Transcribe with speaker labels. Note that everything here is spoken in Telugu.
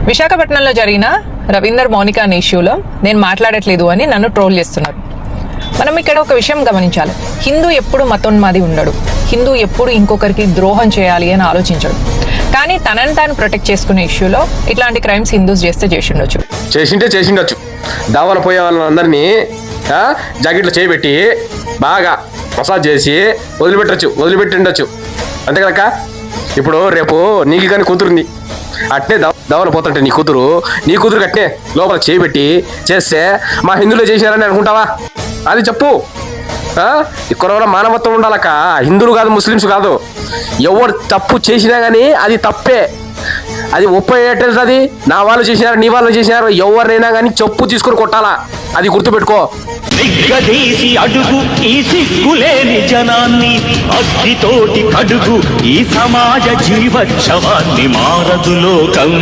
Speaker 1: విశాఖపట్నంలో జరిగిన రవీందర్ మౌనిక అనే ఇష్యూలో నేను మాట్లాడట్లేదు అని నన్ను ట్రోల్ చేస్తున్నారు. మనం ఇక్కడ ఒక విషయం గమనించాలి. హిందూ ఎప్పుడు మతోన్మాది ఉండడు. హిందూ ఎప్పుడు ఇంకొకరికి ద్రోహం చేయాలి అని ఆలోచించడు. కానీ తనని తాను ప్రొటెక్ట్ చేసుకునే ఇష్యూలో ఇట్లాంటి క్రైమ్స్ హిందూస్ చేసిండొచ్చు.
Speaker 2: దావాలు పోయే వాళ్ళందరినీ జాకెట్లో చేయబెట్టి బాగా మసాజ్ చేసి వదిలిపెట్టిండొచ్చు. అంతే కదక్క. ఇప్పుడు రేపు నీకు కానీ కూతురుంది, అట్నే దవలు పోతుంటే నీ కూతురు అట్నే లోపల చేయబెట్టి చేస్తే మా హిందువులే చేశారని అనుకుంటావా? అది చెప్పు. ఇక్కడ కూడా మానవత్వం ఉండాలక్క. హిందువులు కాదు, ముస్లిమ్స్ కాదు. ఎవరు తప్పు చేసినా కానీ అది తప్పే. అది ఒప్పేటది. నా వాళ్ళు చేసినారు, నీ వాళ్ళు చేసినారు, ఎవరినైనా కానీ చెప్పు తీసుకుని కొట్టాలా. అది గుర్తుపెట్టుకో.
Speaker 3: అడుగు ఈ సిగ్గులేని జనాన్ని, అగ్గితోటి కడుగు ఈ సమాజ జీవోత్సవాన్ని, మారదు లోకం.